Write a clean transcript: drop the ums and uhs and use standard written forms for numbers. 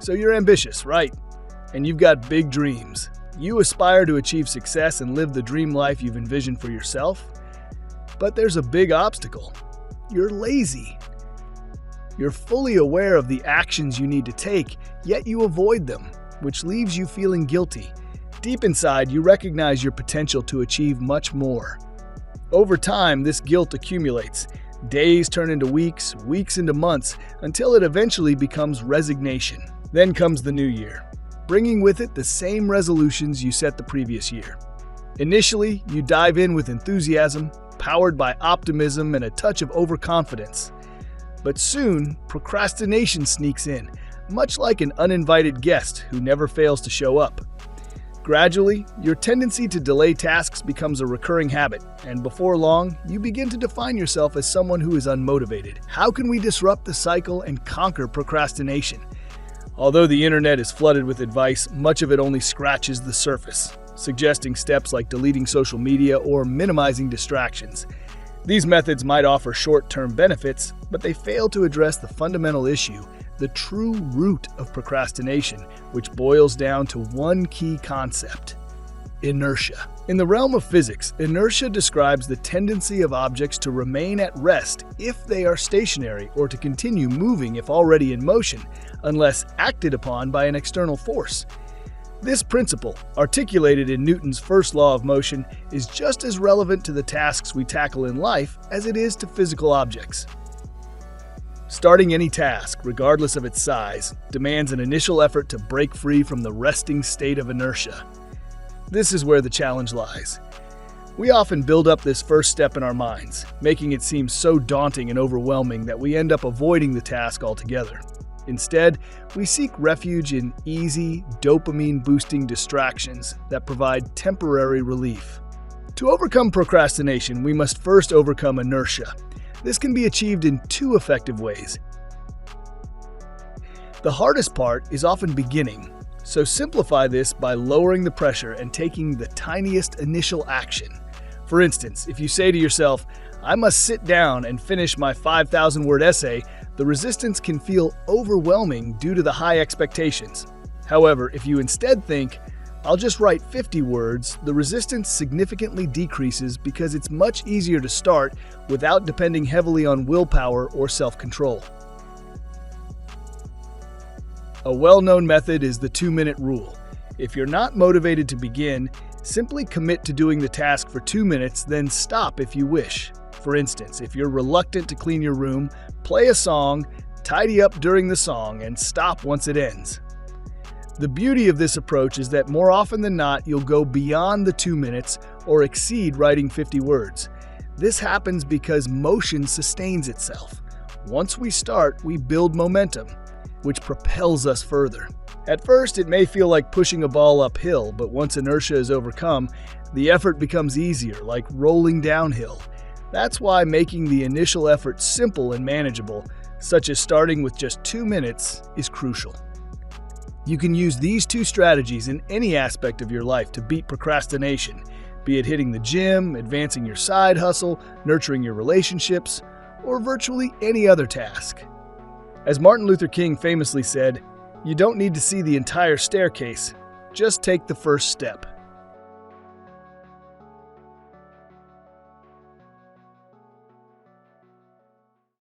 So you're ambitious, right? And you've got big dreams. You aspire to achieve success and live the dream life you've envisioned for yourself. But there's a big obstacle. You're lazy. You're fully aware of the actions you need to take, yet you avoid them, which leaves you feeling guilty. Deep inside, you recognize your potential to achieve much more. Over time, this guilt accumulates. Days turn into weeks, weeks into months, until it eventually becomes resignation. Then comes the new year, bringing with it the same resolutions you set the previous year. Initially, you dive in with enthusiasm, powered by optimism and a touch of overconfidence. But soon, procrastination sneaks in, much like an uninvited guest who never fails to show up. Gradually, your tendency to delay tasks becomes a recurring habit, and before long, you begin to define yourself as someone who is unmotivated. How can we disrupt the cycle and conquer procrastination? Although the internet is flooded with advice, much of it only scratches the surface, suggesting steps like deleting social media or minimizing distractions. These methods might offer short-term benefits, but they fail to address the fundamental issue, the true root of procrastination, which boils down to one key concept: inertia. In the realm of physics, inertia describes the tendency of objects to remain at rest if they are stationary or to continue moving if already in motion, unless acted upon by an external force. This principle, articulated in Newton's first law of motion, is just as relevant to the tasks we tackle in life as it is to physical objects. Starting any task, regardless of its size, demands an initial effort to break free from the resting state of inertia. This is where the challenge lies. We often build up this first step in our minds, making it seem so daunting and overwhelming that we end up avoiding the task altogether. Instead, we seek refuge in easy, dopamine-boosting distractions that provide temporary relief. To overcome procrastination, we must first overcome inertia. This can be achieved in two effective ways. The hardest part is often beginning, so simplify this by lowering the pressure and taking the tiniest initial action. For instance, if you say to yourself, "I must sit down and finish my 5,000-word essay," the resistance can feel overwhelming due to the high expectations. However, if you instead think, "I'll just write 50 words," the resistance significantly decreases because it's much easier to start without depending heavily on willpower or self-control. A well-known method is the 2-minute rule. If you're not motivated to begin, simply commit to doing the task for 2 minutes, then stop if you wish. For instance, if you're reluctant to clean your room, play a song, tidy up during the song, and stop once it ends. The beauty of this approach is that more often than not, you'll go beyond the 2 minutes or exceed writing 50 words. This happens because motion sustains itself. Once we start, we build momentum, which propels us further. At first, it may feel like pushing a ball uphill, but once inertia is overcome, the effort becomes easier, like rolling downhill. That's why making the initial effort simple and manageable, such as starting with just 2 minutes, is crucial. You can use these two strategies in any aspect of your life to beat procrastination, be it hitting the gym, advancing your side hustle, nurturing your relationships, or virtually any other task. As Martin Luther King famously said, "You don't need to see the entire staircase, just take the first step."